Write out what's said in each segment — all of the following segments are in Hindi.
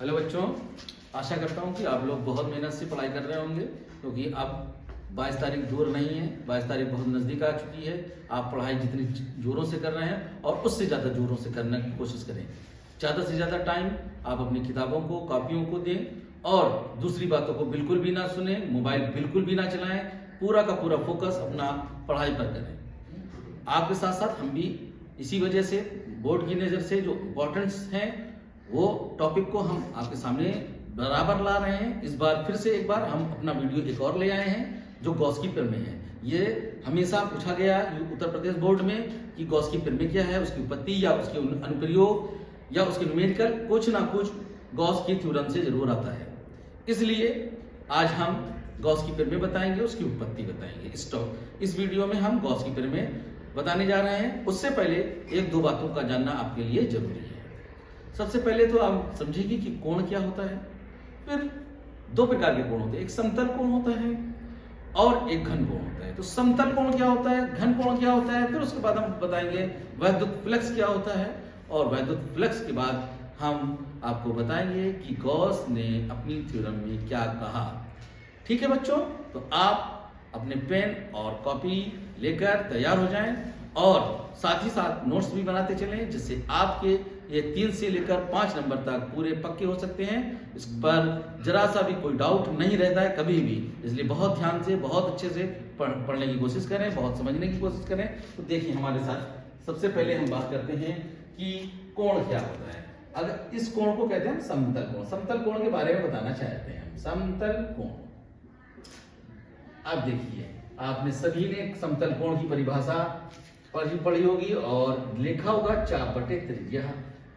हेलो बच्चों, आशा करता हूँ कि आप लोग बहुत मेहनत से पढ़ाई कर रहे होंगे, क्योंकि अब 22 तारीख दूर नहीं है। 22 तारीख बहुत नज़दीक आ चुकी है। आप पढ़ाई जितनी जोरों से कर रहे हैं और उससे ज़्यादा जोरों से करने की कोशिश करें। ज़्यादा से ज़्यादा टाइम आप अपनी किताबों को, कॉपियों को दें और दूसरी बातों को बिल्कुल भी ना सुने, मोबाइल बिल्कुल भी ना चलाएं। पूरा का पूरा फोकस अपना पढ़ाई पर करें। आपके साथ साथ हम भी इसी वजह से बोर्ड की नज़र से जो इम्पोर्टेंट्स हैं वो टॉपिक को हम आपके सामने बराबर ला रहे हैं। इस बार फिर से एक बार हम अपना वीडियो एक और ले आए हैं जो गॉसकीपर में है। ये हमेशा पूछा गया उत्तर प्रदेश बोर्ड में कि गॉसकीपर में क्या है, उसकी उत्पत्ति या उसके अनुप्रयोग या उसके न्यूमेरिकल कुछ ना कुछ गॉस की थ्योरम से जरूर आता है। इसलिए आज हम गॉसकीपर में बताएंगे, उसकी उत्पत्ति बताएंगे। इस वीडियो में हम गॉसकीपर में बताने जा रहे हैं। उससे पहले एक दो बातों का जानना आपके लिए जरूरी है। सबसे पहले तो आप समझेंगे कि कोण क्या होता है। फिर दो प्रकार के कोण होते हैं, एक समतल कोण होता है और एक घन कोण होता है। तो समतल कोण क्या होता है, घन कोण क्या होता है, फिर उसके बाद हम बताएंगे वैद्युत फ्लक्स क्या होता है, और वैद्युत फ्लक्स के बाद हम आपको बताएंगे कि गॉस ने अपनी थ्योरम में क्या कहा। ठीक है बच्चों, तो आप अपने पेन और कॉपी लेकर तैयार हो जाएं और साथ ही साथ नोट्स भी बनाते चलें, जिससे आपके ये 3 से लेकर 5 नंबर तक पूरे पक्के हो सकते हैं। इस पर जरा सा भी कोई डाउट नहीं रहता है कभी भी। इसलिए बहुत ध्यान से, बहुत अच्छे से पढ़ने की कोशिश करें, बहुत समझने की कोशिश करें। तो देखिए हमारे साथ सबसे पहले हम बात करते हैं कि कोण क्या होता है। अगर इस कोण को कहते हैं समतल कोण। समतल कोण के बारे में बताना चाहते हैं हम। समतल कोण, अब देखिए आपने सभी ने समतल कोण की परिभाषा पढ़ी होगी और लिखा होगा चाप बटे त्रिज्या।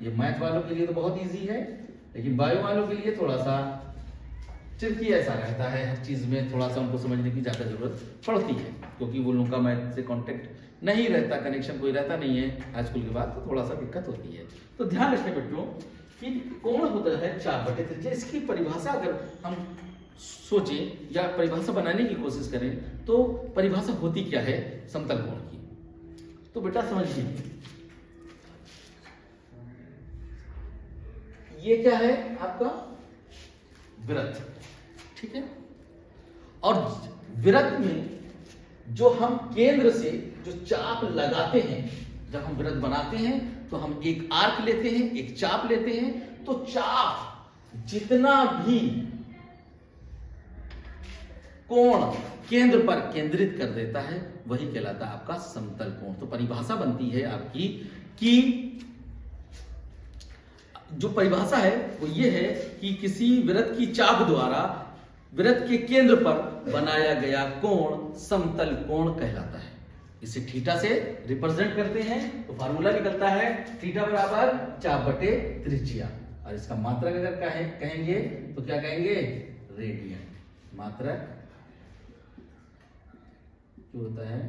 ये मैथ वालों के लिए तो बहुत इजी है, लेकिन बायो वालों के लिए थोड़ा सा ट्रिकी ऐसा रहता है। हर चीज में थोड़ा सा उनको समझने की ज्यादा जरूरत पड़ती है, क्योंकि वो लोगों का मैथ से कांटेक्ट नहीं रहता, कनेक्शन कोई रहता नहीं है हाई स्कूल के बाद, तो थोड़ा सा दिक्कत होती है। तो ध्यान रखिए बच्चों कि कोण होता है चाप बटे त्रिज्या। इसकी परिभाषा अगर हम सोचें या परिभाषा बनाने की कोशिश करें तो परिभाषा होती क्या है समतल कोण की। तो बेटा समझिए, ये क्या है आपका वृत्त, ठीक है। और वृत्त में जो हम केंद्र से जो चाप लगाते हैं, जब हम वृत्त बनाते हैं तो हम एक आर्क लेते हैं, एक चाप लेते हैं। तो चाप जितना भी कोण केंद्र पर केंद्रित कर देता है वही कहलाता है आपका समतल कोण। तो परिभाषा बनती है आपकी कि जो परिभाषा है वो ये है कि किसी वृत्त की चाप द्वारा वृत्त के केंद्र पर बनाया गया कोण समतल कोण कहलाता है। इसे थीटा से रिप्रेजेंट करते हैं तो फार्मूला निकलता है थीटा बराबर चाप बटे त्रिज्या। और इसका मात्रक अगर कहेंगे तो क्या कहेंगे, रेडियन। मात्रक जो होता है,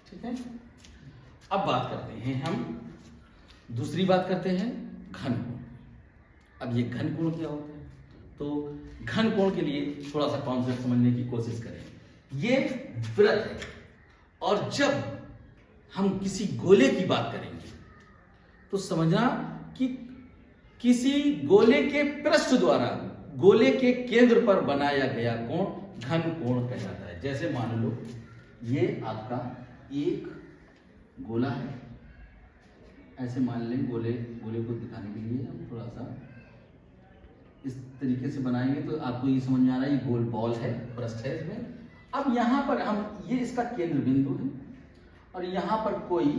ठीक है। अब बात करते हैं हम, दूसरी बात करते हैं घन कोण। अब ये घन कोण क्या होता है, तो घन कोण के लिए थोड़ा सा कॉन्सेप्ट समझने की कोशिश करें। ये वृत्त है और जब हम किसी गोले की बात करेंगे तो समझना कि किसी गोले के पृष्ठ द्वारा गोले के केंद्र पर बनाया गया कोण घन कोण कहलाता है। जैसे मान लो ये आपका एक गोला है, ऐसे मान लें। गोले को दिखाने के लिए हम थोड़ा सा इस तरीके से बनाएंगे तो आपको ये समझ में आ रहा है ये गोल बॉल है, पृष्ठ है इसमें। अब यहां पर हम ये इसका केंद्र बिंदु है और यहां पर कोई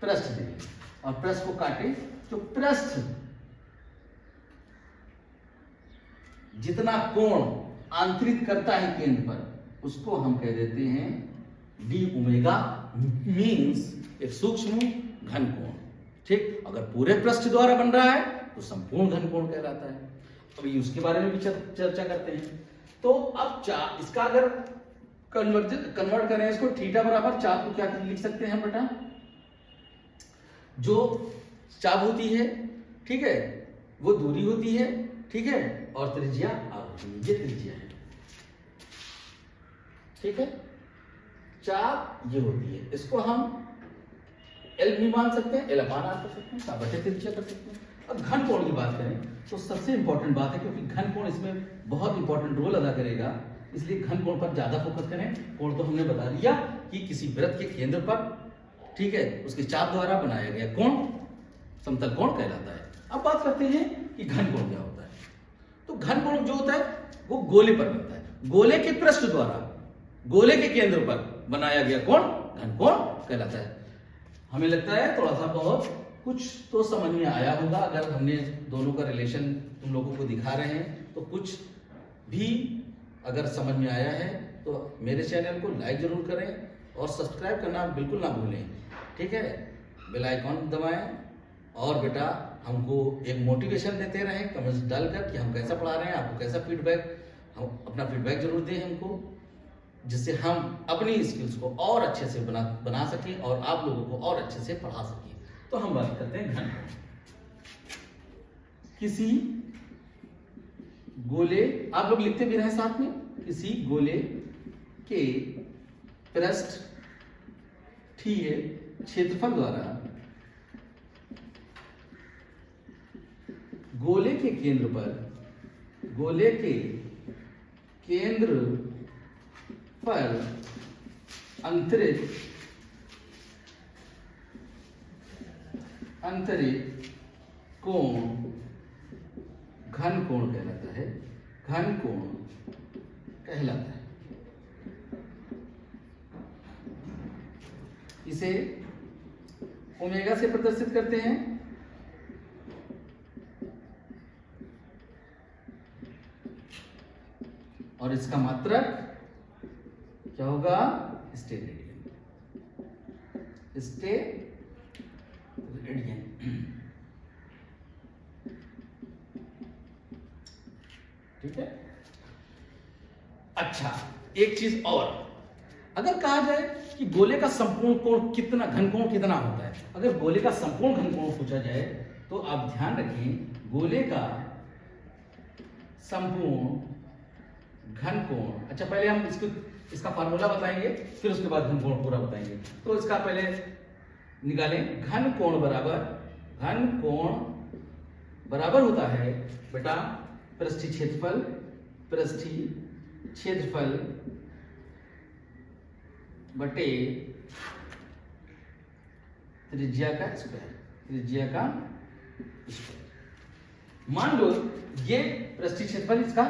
पृष्ठ दे और पृष्ठ को काटे। जो पृष्ठ जितना कोण आंतरित करता है केंद्र पर उसको हम कह देते हैं डी ओमेगा, मीन्स एक सूक्ष्म घन कोण। ठीक, अगर पूरे पृष्ठ द्वारा बन रहा है तो संपूर्ण घन कोण कहलाता है। अभी उसके बारे में भी चर्चा करते हैं। तो अब इसका अगर कन्वर्ट करें इसको, थीटा बराबर चाप को क्या लिख सकते हैं बेटा, जो चाप होती है, ठीक है, वो दूरी होती है, ठीक है, और त्रिज्या आर होती है। ये त्रिज्या है, ठीक है। चाप ये होती है, इसको हम L भी मान सकते हैं, L अपान R कर सकते हैं, का बटे त्रिज्या कर सकते हैं। अब घन कोण की बात करें तो सबसे इंपॉर्टेंट बात है, क्योंकि घन कोण इसमें बहुत इंपॉर्टेंट रोल अदा करेगा, इसलिए घन कोण पर ज्यादा फोकस करें। कोण तो हमने बता दिया कि किसी वृत्त के केंद्र पर, ठीक है, उसके चाप द्वारा बनाया गया कोण समतल कोण कहलाता है। अब बात करते हैं कि घन कोण क्या होता है। तो घन कोण जो होता है वो गोले पर बनता है, गोले के पृष्ठ द्वारा गोले के केंद्र पर बनाया गया कोण घन कोण कहलाता है। हमें लगता है थोड़ा सा बहुत कुछ तो समझ में आया होगा, अगर हमने दोनों का रिलेशन तुम लोगों को दिखा रहे हैं तो कुछ भी अगर समझ में आया है तो मेरे चैनल को लाइक जरूर करें और सब्सक्राइब करना बिल्कुल ना भूलें, ठीक है। बेल आइकॉन दबाएं और बेटा हमको एक मोटिवेशन देते रहें कमेंट्स डालकर कि हम कैसा पढ़ा रहे हैं, आपको कैसा फीडबैक, हम अपना फीडबैक जरूर दें हमको, जिससे हम अपनी स्किल्स को और अच्छे से बना सकें और आप लोगों को और अच्छे से पढ़ा सकें। तो हम बात करते हैं घन कोण। किसी गोले, आप लोग लिखते भी रहे साथ में, किसी गोले के पृष्ठीय क्षेत्रफल द्वारा गोले के केंद्र पर, गोले के केंद्र पर अंतरित कोण घन कोण कहलाता है, घन कोण कहलाता है। इसे ओमेगा से प्रदर्शित करते हैं, और इसका मात्रक क्या होगा, स्टेरेडियन, स्टेरेडियन। ठीक है। अच्छा, एक चीज और, अगर कहा जाए कि गोले का संपूर्ण कोण कितना, घन कोण कितना होता है, अगर गोले का संपूर्ण घन कोण पूछा जाए तो आप ध्यान रखें, गोले का संपूर्ण घन कोण, अच्छा पहले हम इसका फार्मूला बताएंगे, फिर उसके बाद घन कोण पूरा बताएंगे। तो इसका पहले निकालें, घन कोण बराबर होता है बेटा पृष्ठीय क्षेत्रफल बटे त्रिज्या का स्क्वायर। मान लो ये पृष्ठीय क्षेत्रफल इसका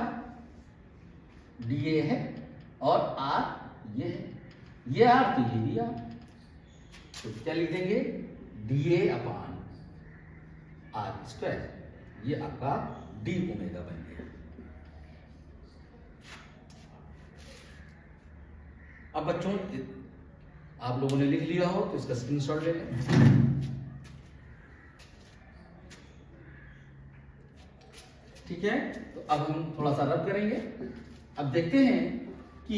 dA है और R ये है, ये R तो ये भी R, तो क्या लिख देंगे, dA अपान R स्क्वायर, ये आपका d ओमेगा बन गया। अब बच्चों आप लोगों ने लिख लिया हो तो इसका स्क्रीनशॉट ले लें। ठीक है, तो अब हम थोड़ा सा रब करेंगे। अब देखते हैं कि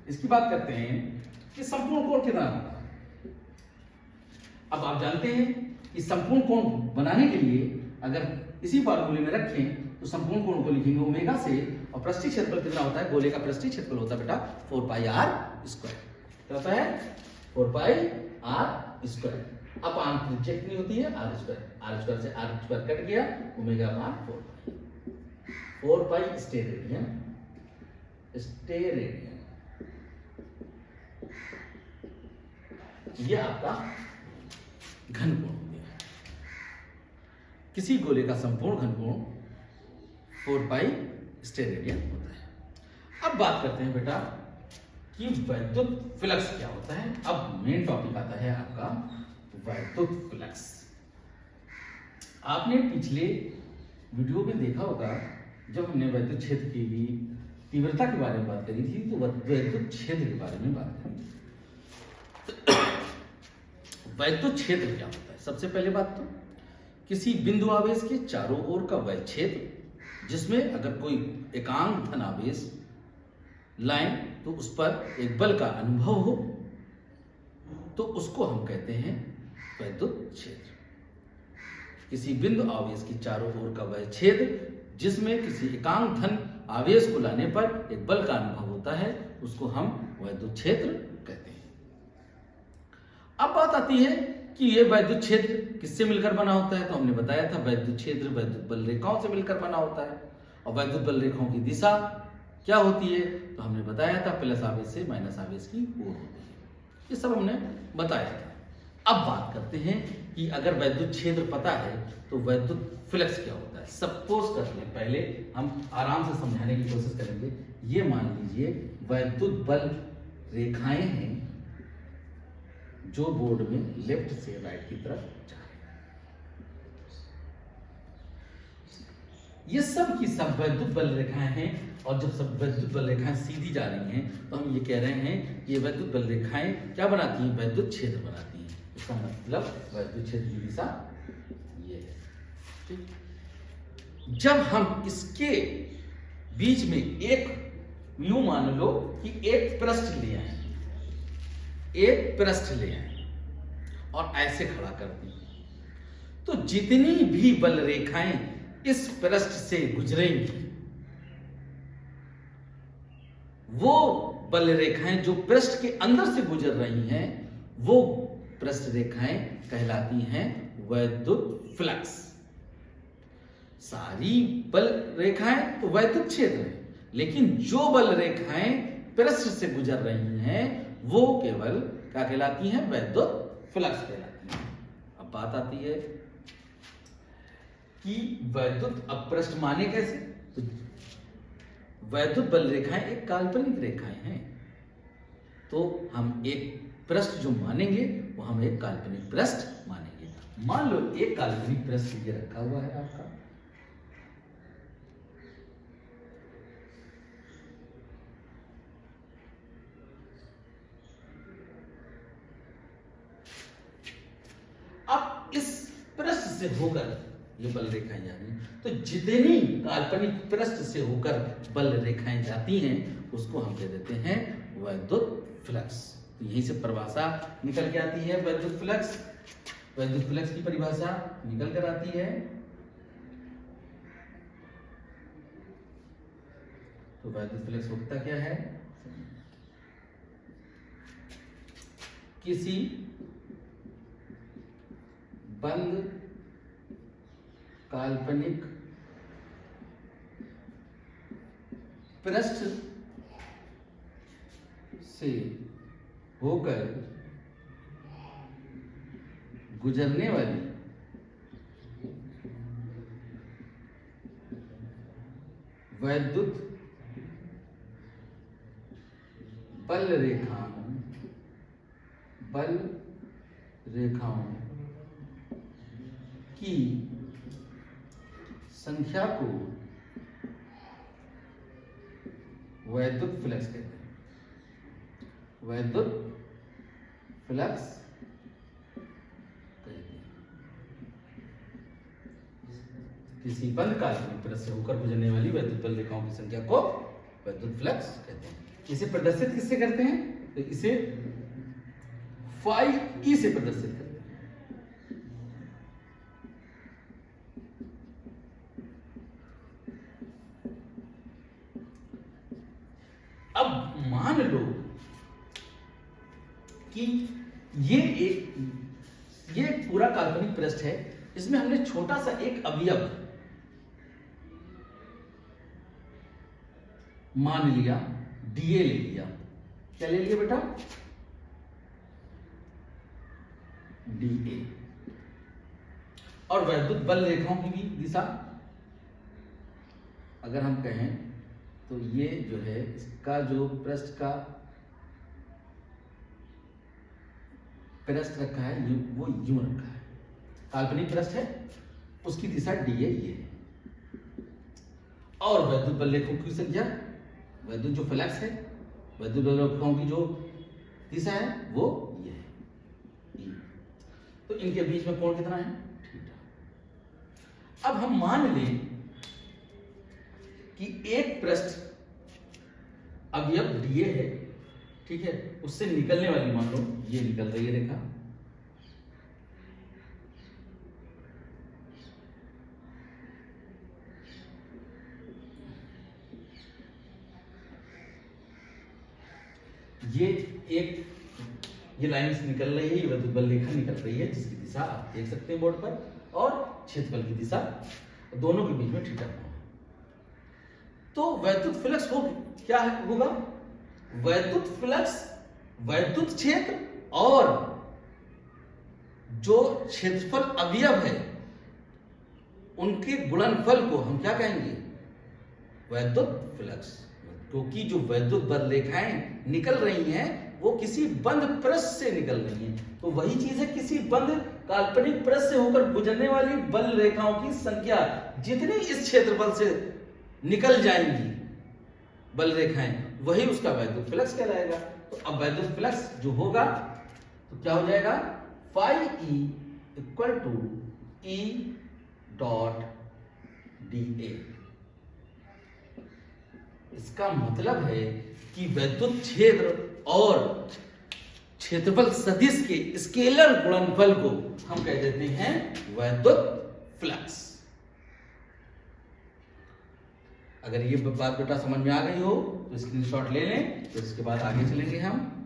इसकी बात करते हैं कि संपूर्ण कोण कितना होगा। अब आप जानते हैं कि संपूर्ण कोण बनाने के लिए अगर इसी फार्मूले में रखें तो संपूर्ण कोण को लिखेंगे ओमेगा से, और पृष्ठीय क्षेत्रफल कितना होता है, गोले का पृष्ठीय क्षेत्रफल होता है बेटा 4 पाई r स्क्वायर। क्या होता है, 4 पाई r स्क्वायर। अपान त्रिज्या कितनी होती है, r स्क्वायर से r स्क्वायर कट गया, ओमेगा अपान 4 पाई स्टेरेडियन। ये आपका घन कोण हो गया। किसी गोले का संपूर्ण घन कोण 4 पाई स्टेरेडियन होता है। अब बात करते हैं बेटा कि वैद्युत फ्लक्स क्या होता है। अब मेन टॉपिक आता है आपका वैद्युत फ्लक्स। आपने पिछले वीडियो में देखा होगा जब हमने वैद्युत क्षेत्र की भी तीव्रता के बारे में बात करी थी, तो वैद्युत क्षेत्र के बारे में बात करी। वैद्युत क्षेत्र क्या होता है, सबसे पहले बात तो किसी बिंदु आवेश के चारों ओर का वह क्षेत्र जिसमें अगर कोई एकांक धन आवेश लाएं तो उस पर एक बल का अनुभव हो तो उसको हम कहते हैं वैद्युत क्षेत्र। किसी बिंदु आवेश की चारों ओर का वह क्षेत्र जिसमें किसी एकांक धन आवेश को लाने पर एक बल का अनुभव होता है उसको हम वैद्युत क्षेत्र कहते हैं। अब बात आती है कि ये वैद्युत क्षेत्र किससे मिलकर बना होता है। तो हमने बताया था वैद्युत क्षेत्र वैद्युत बल रेखाओं से मिलकर बना होता है। और वैद्युत बल रेखाओं की दिशा क्या होती है, तो हमने बताया था प्लस आवेश से माइनस आवेश की ओर होती है। ये सब हमने बताया था। अब बात करते हैं कि अगर वैद्युत क्षेत्र पता है तो वैद्युत फ्लक्स क्या होता है। सपोज करते हैं, पहले हम आराम से समझाने की कोशिश करेंगे। ये मान लीजिए वैद्युत बल रेखाएं हैं जो बोर्ड में लेफ्ट से राइट की तरफ जा रहे हैं। ये सब की सब वैद्युत बल रेखाएं हैं। और जब सब वैद्युत बल रेखाएं सीधी जा रही हैं तो हम ये कह रहे हैं कि ये वैद्युत बल रेखाएं क्या बनाती हैं, वैद्युत क्षेत्र बनाती हैं। इसका मतलब वैद्युत क्षेत्र की दिशा ये है। ठीक, जब हम इसके बीच में एक यूं मान लो कि एक पृष्ठ ले आए, एक पृष्ठ ले आए और ऐसे खड़ा कर दी, तो जितनी भी बल रेखाएं इस पृष्ठ से गुजरेंगी वो बल रेखाएं जो पृष्ठ के अंदर से गुजर रही हैं वो पृष्ठ रेखाएं कहलाती हैं वैद्युत फ्लक्स। सारी बल रेखाएं तो वैद्युत क्षेत्र है, लेकिन जो बल रेखाएं पृष्ठ से गुजर रही हैं वो केवल क्या कहलाती हैं, वैद्युत फ्लक्स कहलाती हैं। अब बात आती है कि वैद्युत अपृष्ठ माने कैसे। तो वैद्युत बल रेखाएं एक काल्पनिक रेखाएं हैं, तो हम एक पृष्ठ जो मानेंगे वो हम एक काल्पनिक पृष्ठ मानेंगे। मान लो एक काल्पनिक पृष्ठ ये रखा हुआ है आपका, अब इस पृष्ठ से होकर ये बल रेखाएं जा रही हैं, तो जितनी काल्पनिक पृष्ठ से होकर बल रेखाएं जाती हैं उसको हम कह देते हैं वैद्युत फ्लक्स। तो यहीं से परिभाषा निकल के आती है वैद्युत फ्लक्स। वैद्युत फ्लक्स की परिभाषा निकल कर आती है, तो वैद्युत फ्लक्स होता क्या है, किसी बंद काल्पनिक पृष्ठ से होकर गुजरने वाली वैद्युत बल रेखाओं की संख्या को वैद्युत फ्लक्स कहते हैं। वैद्युत फ्लक्स कहते हैं किसी बंद काल्पनिक पृष्ठ से होकर गुजरने वाली वैद्युत बल रेखाओं की संख्या को वैद्युत फ्लक्स कहते हैं। इसे प्रदर्शित किससे करते हैं, तो इसे फाई ई से प्रदर्शित करते हैं। अब मान लो कि ये पूरा काल्पनिक पृष्ठ है, इसमें हमने छोटा सा एक अवयव मान लिया, डीए ले लिया। क्या ले लिया बेटा, डीए। और वैद्युत बल रेखाओं की भी दिशा अगर हम कहें तो ये जो है इसका जो पृष्ठ का पृष्ठ रखा है वो यूं रखा है, काल्पनिक पृष्ठ है, उसकी दिशा डीए ये है। और वैद्युत बल रेखाओं की संख्या, वैद्युत जो फ्लक्स है, वैद्युत बल रेखाओं की जो दिशा है वो ये है। तो इनके बीच में कोण कितना है, थीटा। अब हम मान लें कि एक पृष्ठ अवयव डीए है, ठीक है, उससे निकलने वाली मान लो ये निकल रही है रेखा, ये एक ये लाइंस निकल रही है, ये वैद्युत बल रेखा निकल रही है जिसकी दिशा आप देख सकते हैं बोर्ड पर, और क्षेत्रफल की दिशा, दोनों के बीच में थीटा कोण है। तो वैद्युत फ्लक्स हो क्या है होगा? वैद्युत फ्लक्स वैद्युत क्षेत्र और जो क्षेत्रफल अवयव है उनके गुणनफल को हम क्या कहेंगे? वैद्युत फ्लक्स। क्योंकि जो वैद्युत बल रेखाएं निकल रही हैं वो किसी बंद पृष्ठ से निकल रही हैं, तो वही चीज है, किसी बंद काल्पनिक पृष्ठ से होकर गुजरने वाली बल रेखाओं की संख्या जितनी इस क्षेत्रफल से निकल जाएंगी बल रेखाएं, वही उसका वैद्युत फ्लक्स कहलाएगा। तो अब वैद्युत फ्लक्स जो होगा तो क्या हो जाएगा? Phi E equal to E dot D A. इसका मतलब है कि वैद्युत क्षेत्र और क्षेत्रफल सदिश के स्केलर गुणनफल को हम कह देते हैं वैद्युत फ्लक्स। अगर ये बात बेटा समझ में आ गई हो तो स्क्रीनशॉट ले लें, तो इसके बाद आगे चलेंगे हम।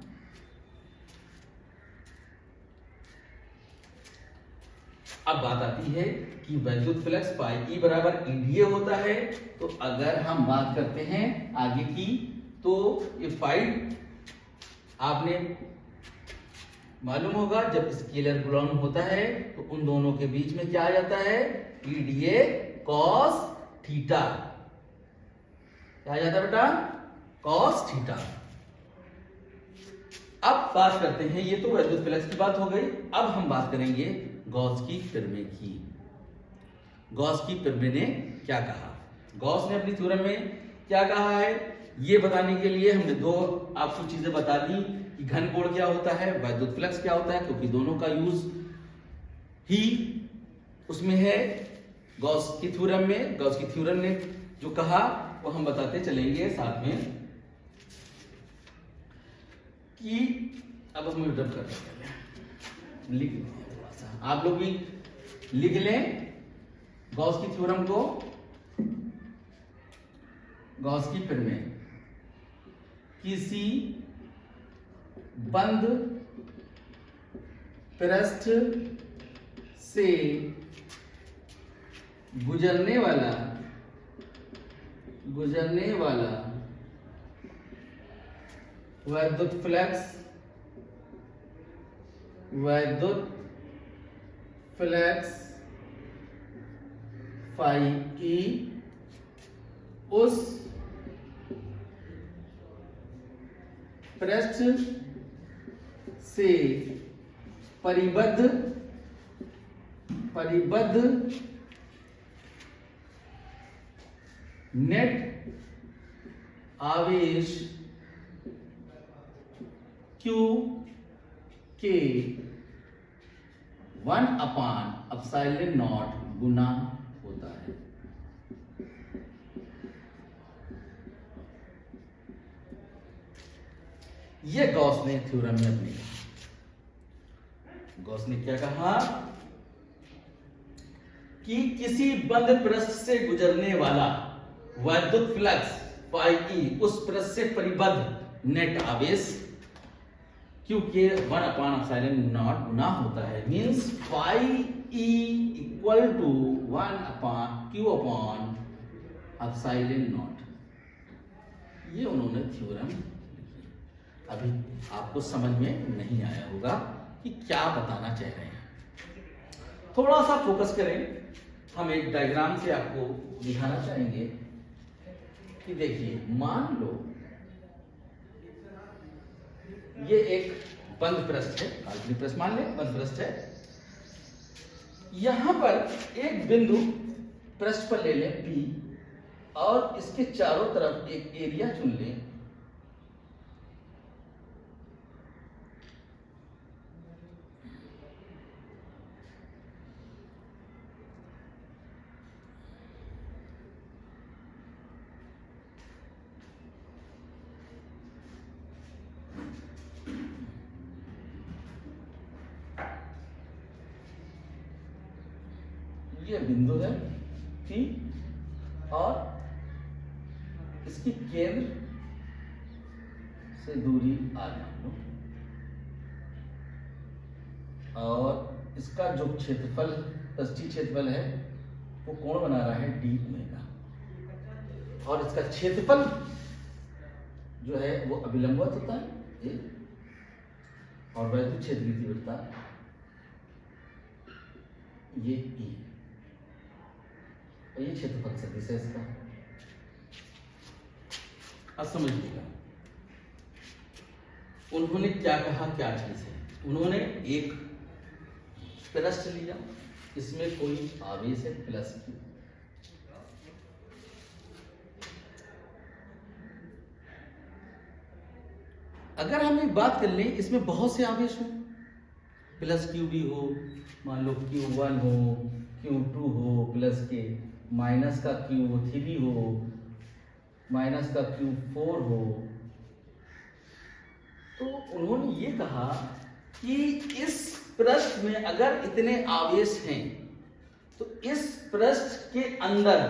अब बात आती है कि वैद्युत फ्लक्स पाई ई बराबर ईडीए होता है। तो अगर हम बात करते हैं आगे की, तो ये फाई आपने मालूम होगा जब स्केलर गुणन होता है तो उन दोनों के बीच में क्या आ जाता है? EDA cos theta. क्या आ जाता है बेटा? Cos theta. अब बात करते हैं, ये तो वैद्युत फ्लक्स की बात हो गई। अब हम बात करेंगे गॉस की प्रमेय की। गॉस की प्रमेय ने क्या कहा? गॉस ने अपनी थ्योरम में क्या कहा है, ये बताने के लिए हमने दो आपको चीजें बता दी कि घन कोण क्या होता है, वैद्युत फ्लक्स क्या होता है, क्योंकि दोनों का यूज ही उसमें है गॉस की थ्योरम में। गॉस की थ्योरम ने जो कहा वो हम बताते चलेंगे साथ में कि अब हम रब करते हैं, लिख लें थोड़ा सा, आप लोग भी लिख लें गॉस की थ्योरम को। गॉस की प्रमेय, किसी बंद पृष्ठ से गुजरने वाला वैद्युत फ्लक्स फाई ई उस पृष्ठ से परिबद्ध नेट आवेश Q के 1/ε0 गुना होता है। ये गॉस ने थ्योरम में अपनी कहा। गॉस ने क्या कहा कि किसी बंद पृष्ठ से गुजरने वाला वैद्युत फ्लक्स फाई ई उस पृष्ठ से परिबद्ध नेट आवेश Q के 1/ε0 गुना होता है। Means phi E equal to 1/Q/ε0। ये उन्होंने थ्योरम लिखी। अभी आपको समझ में नहीं आया होगा कि क्या बताना चाह रहे हैं। थोड़ा सा फोकस करें, हम एक डायग्राम से आपको दिखाना चाहेंगे कि देखिए, मान लो ये एक बंद पृष्ठ है, काल्पनिक पृष्ठ मान लें, बंद पृष्ठ है। यहां पर एक बिंदु पृष्ठ पर ले लें P और इसके चारों तरफ एक एरिया चुन लें। ये बिंदु है P और इसकी केंद्र से दूरी r मान लो, और इसका जो क्षेत्रफल पृष्ठीय क्षेत्रफल है वो कोण बना रहा है d ओमेगा, और इसका क्षेत्रफल जो है वो अभिलंबवत होता है ये, और वैद्युत क्षेत्र की तीव्रता ये E, और ये क्षेत्रफल सदिश है इसका। अब समझिएगा उन्होंने क्या कहा, क्या चीज है। उन्होंने एक पृष्ठ लिया, इसमें कोई आवेश है प्लस Q, अगर हम एक बात कर लें इसमें बहुत से आवेश हो, प्लस Q भी हो, मान लो Q1 हो, Q2 हो, प्लस के माइनस का Q3 हो, माइनस का Q4 हो, तो उन्होंने ये कहा कि इस पृष्ठ में अगर इतने आवेश हैं तो इस पृष्ठ के अंदर,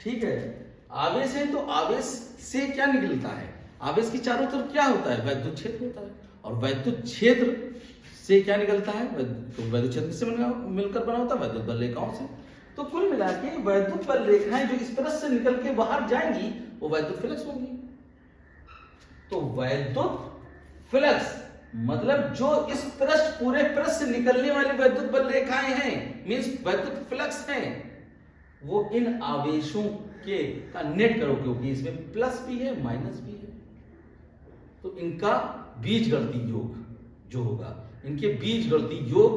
ठीक है, आवेश है तो आवेश से क्या निकलता है, आवेश की चारों तरफ क्या होता है, वैद्युत क्षेत्र होता है, और वैद्युत क्षेत्र से क्या निकलता है, तो वैद्युत क्षेत्र से मिलकर बना होता है वैद्युत बल रेखाओं से। तो कुल मिला के वैद्युत बल रेखाएं जो इस पृष्ठ से निकल के बाहर जाएंगी वो वैद्युत फ्लक्स होगी। तो वैद्युत फ्लक्स मतलब जो इस पृष्ठ, पूरे पृष्ठ से निकलने वाली वैद्युत बल रेखाएं हैं, मींस वैद्युत फ्लक्स हैं, वो इन आवेशों के का नेट करो, क्योंकि इसमें प्लस भी है माइनस भी है, तो इनका बीजगणितीय योग जो होगा, इनके बीजगणितीय योग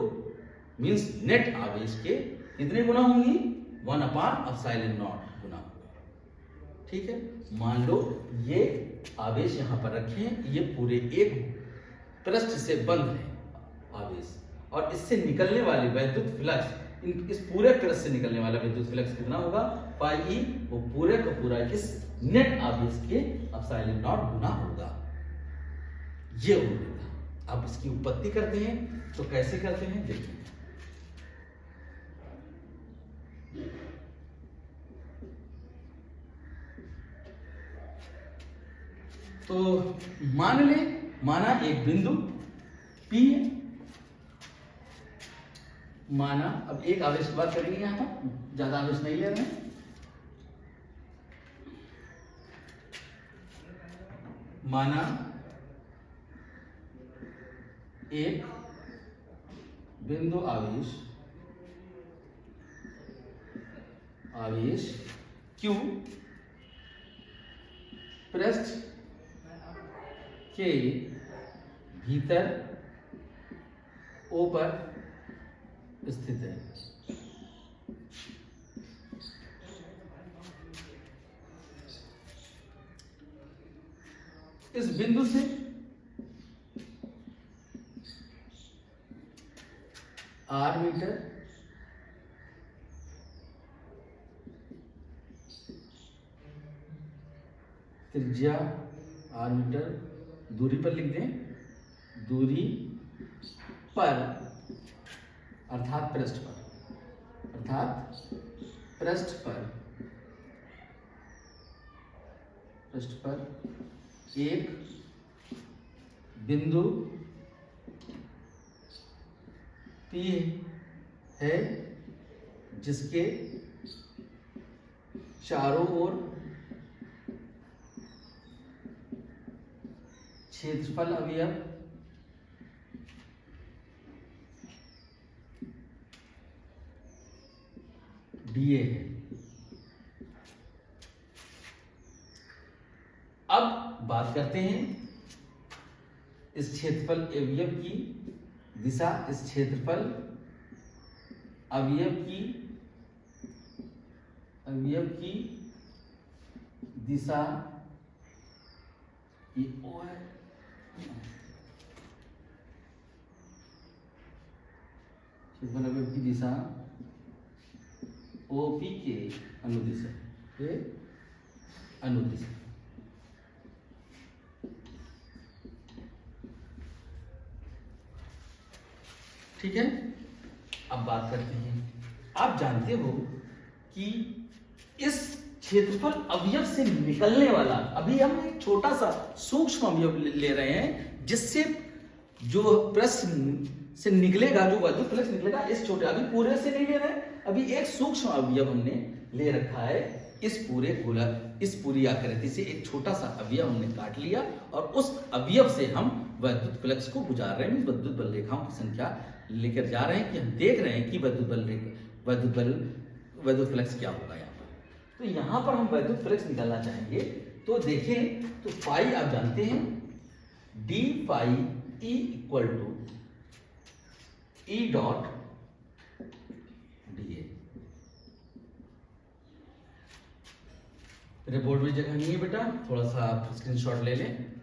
मींस नेट आवेश के कितने गुना होंगी, 1/ε0 गुना होगा। ठीक है, मान लो ये आवेश यहां पर रखे हैं, ये पूरे एक पृष्ठ से बंद है आवेश, और इससे निकलने वाली वैद्युत फ्लक्स, इस पूरे पृष्ठ से निकलने वाला विद्युत फ्लक्स कितना होगा, पाई, वो पूरे का पूरा इस नेट आवेश के ε0 गुना होगा। ये उन्होंने कहा। अब इसकी उत्पत्ति करते हैं, तो कैसे करते हैं देखिए। तो माना एक बिंदु P है, माना, अब एक आवेश की बात करेंगे, यहां पर ज्यादा आवेश नहीं ले रहे हैं, माना एक बिंदु आवेश Q पृष्ठ के भीतर O पर स्थित है। इस बिंदु से R मीटर त्रिज्या R मीटर दूरी पर लिख दें, दूरी पर अर्थात पृष्ठ पर एक बिंदु P है, जिसके चारों ओर क्षेत्रफल अवयव dA है। अब बात करते हैं इस क्षेत्रफल अवयव की दिशा, इस क्षेत्रफल अवयव की दिशा ये O है, क्षेत्रफल अवयव की दिशा OP के अनुदिश है, अनुदिश। ठीक है, अब बात करते हैं। आप जानते हो कि इस क्षेत्रफल अवयव से निकलने वाला, अभी हम एक छोटा सा सूक्ष्म अवयव ले रहे हैं, जिससे जो प्रश्न से निकलेगा, जो वैद्युत फ्लक्स निकलेगा इस छोटे, अभी पूरे से नहीं ले रहे हैं, अभी एक सूक्ष्म अवयव हमने ले रखा है, इस पूरे गोला, इस पूरी आकृति से एक छोटा सा अवयव हमने काट लिया और उस अवयव से हम वैद्युत फ्लक्स को गुजार रहे हैं, विद्युत बल रेखाओं की संख्या लेकर जा रहे हैं कि हम देख रहे हैं कि वैद्युत फ्लक्स क्या होगा यहाँ पर। तो यहाँ पर हम वैद्युत फ्लक्स निकालना चाहेंगे, तो देखें तो फाई आप जानते हैं, D phi E equal to E dot D A. मेरे बोर्ड में जगह नहीं है बेटा, थोड़ा सा आप स्क्रीनशॉट ले लें।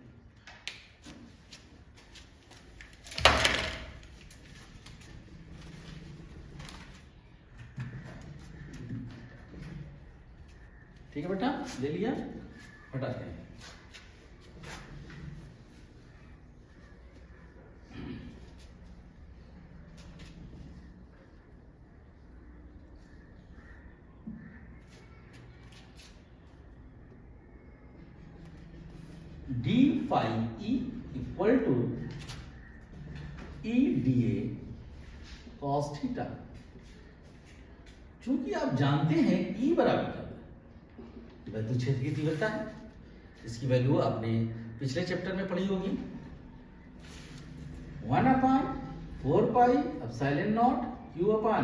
ठीक है बेटा, ले लिया, हटाते हैं। D phi E equal to E D A cos theta. चूंकि आप जानते हैं ई बराबर वैद्युत क्षेत्र की तीव्रता है, इसकी वैल्यू आपने पिछले चैप्टर में पढ़ी होगी, 1/4 epsilon not Q upon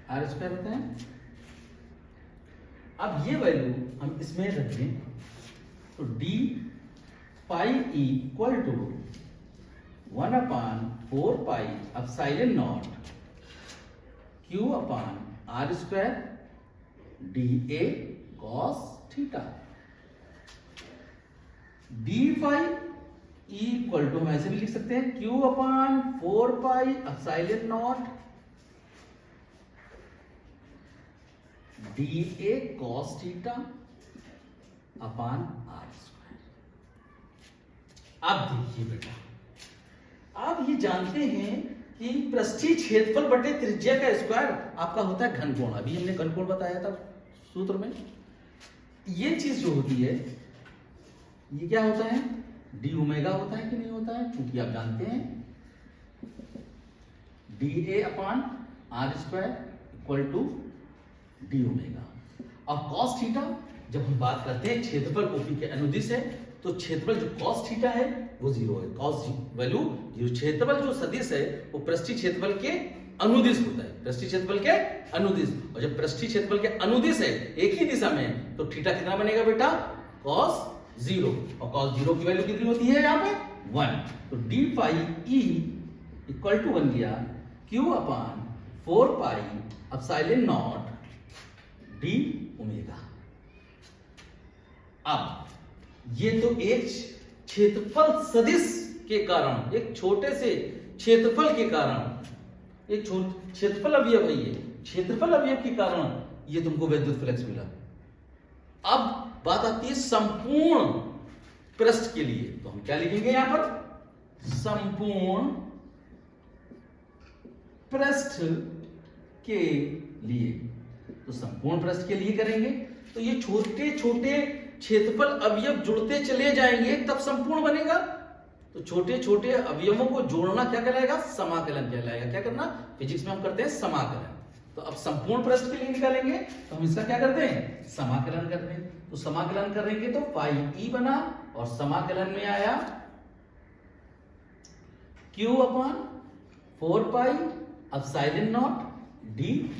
R square होता है। अब ये वैल्यू हम इसमें रखें तो D pi E equal to 1/4 epsilon not Q upon R square D A cos theta. D phi E equal to हम ऐसे भी लिख सकते हैं, Q upon 4 epsilon not D A cos theta upon R square. अब देखिए बेटा, आप ये जानते हैं कि पृष्ठीय क्षेत्रफल बटे त्रिज्या का स्क्वायर आपका होता है घनकोण। अभी हमने घनकोण बताया था सूत्र में। ये चीज जो होती है, ये क्या होता है, डी ओमेगा होता है कि नहीं होता है, क्योंकि आप जानते हैं D A upon R square equal to D omega. और कॉस थीटा, जब हम बात करते हैं क्षेत्रफल ओपी के अनुदिश है, तो क्षेत्रफल जो कॉस थीटा है वो 0 है, कॉस वैल्यू 0। क्षेत्रफल जो सदिश है वो पृष्ठीय क्षेत्रफल के अनुदिश होता है, पृष्ठीय क्षेत्रफल के अनुदिश। और जब पृष्ठीय क्षेत्रफल के अनुदिश है एक ही दिशा में, तो थीटा कितना बनेगा बेटा, cos 0। और cos 0 की वैल्यू कितनी होती है यहाँ पे 1। तो D phi E equal to बन गया q upon 4 epsilon not D omega. अब ये तो एक क्षेत्रफल सदिश के कारण, एक छोटे से क्षेत्रफल के कारण, एक क्षेत्रफल अवयव है, ये क्षेत्रफल अवयव के कारण ये तुमको वैद्युत फ्लक्स मिला। अब बात आती है संपूर्ण पृष्ठ के लिए, तो हम क्या लिखेंगे यहां पर, संपूर्ण पृष्ठ के लिए। तो संपूर्ण पृष्ठ के लिए करेंगे तो ये छोटे छोटे क्षेत्रफल अवयव जुड़ते चले जाएंगे तब संपूर्ण बनेगा। तो छोटे छोटे अवयवों को जोड़ना क्या कहलाएगा, समाकलन कहलाएगा। क्या करना, फिजिक्स में हम करते हैं समाकलन। तो अब संपूर्ण पृष्ठ के लिए निकालेंगे तो हम इसका क्या करते हैं, समाकलन करते हैं। तो समाकलन करेंगे तो पाई ई बना और समाकलन में आया Q upon 4 epsilon not D.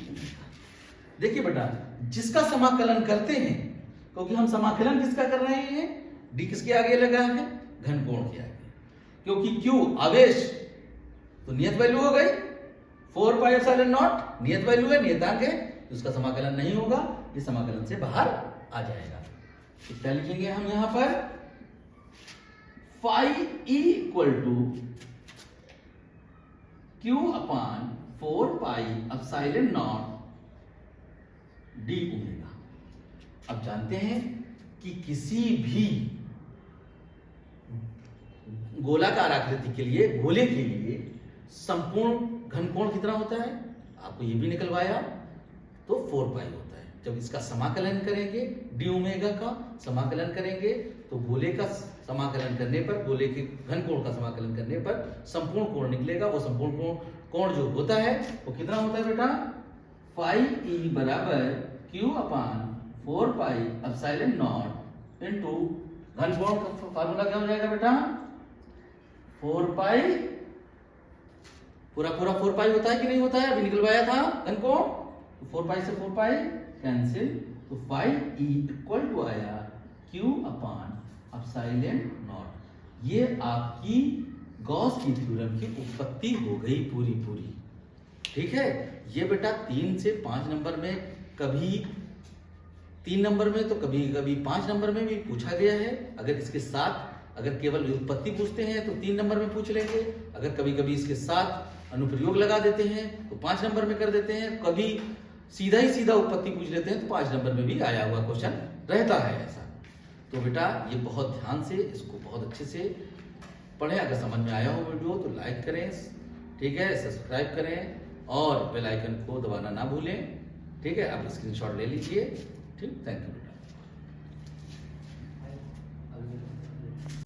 देखिए बेटा, जिसका समाकलन करते हैं, क्योंकि हम समाकलन किसका कर रहे हैं, डी किसके आगे लगा है, घनकोण के आगे। क्योंकि क्यू आवेश तो नियत वैल्यू हो गई, 4 एप्सिलॉन नॉट नियत वैल्यू है, नियतांक है, तो उसका समाकलन नहीं होगा, ये समाकलन से बाहर आ जाएगा। तो क्या लिखेंगे हम यहां पर, phi E equal to Q upon 4 epsilon not D omega. अब जानते हैं कि किसी भी गोलाकार आकृति के लिए, गोले के लिए संपूर्ण घनकोण कितना होता है, आपको ये भी निकलवाया, तो 4 पाई होता है। जब इसका समाकलन करेंगे डी ओमेगा का समाकलन करेंगे तो गोले का समाकलन करने पर, गोले के घनकोण का समाकलन करने पर संपूर्ण कोण निकलेगा। वो संपूर्ण कोण जो होता है वो कितना होता है बेटा, फाई ई बराबर q upon 4 pi epsilon naught into घनकोण का फार्मूला क्या हो जाएगा बेटा, 4 पाई, पूरा 4 पाई होता है कि नहीं होता है, अभी निकलवाया था घनकोण, 4 पाई से 4 पाई कैंसिल, तो फाई ई इक्वल टू आया क्यू अपान एप्सिलॉन नॉट। ये आपकी गॉस की थ्योरम की उत्पत्ति हो गई पूरी। ठीक है, ये बेटा 3 से 5 नंबर में, कभी 3 नंबर में तो कभी 5 नंबर में भी पूछा गया है। अगर इसके साथ अगर केवल उत्पत्ति पूछते हैं तो 3 नंबर में पूछ लेंगे, अगर कभी इसके साथ अनुप्रयोग लगा देते हैं तो 5 नंबर में कर देते हैं, कभी सीधा उत्पत्ति पूछ लेते हैं तो 5 नंबर में भी आया हुआ क्वेश्चन रहता है ऐसा। तो बेटा ये बहुत ध्यान से इसको बहुत अच्छे से पढ़ें। अगर समझ में आया हो वीडियो तो लाइक करें, ठीक है, सब्सक्राइब करें और बेल आइकन को दबाना ना भूलें। ठीक है, आप स्क्रीनशॉट ले लीजिए। ठीक, थैंक यू।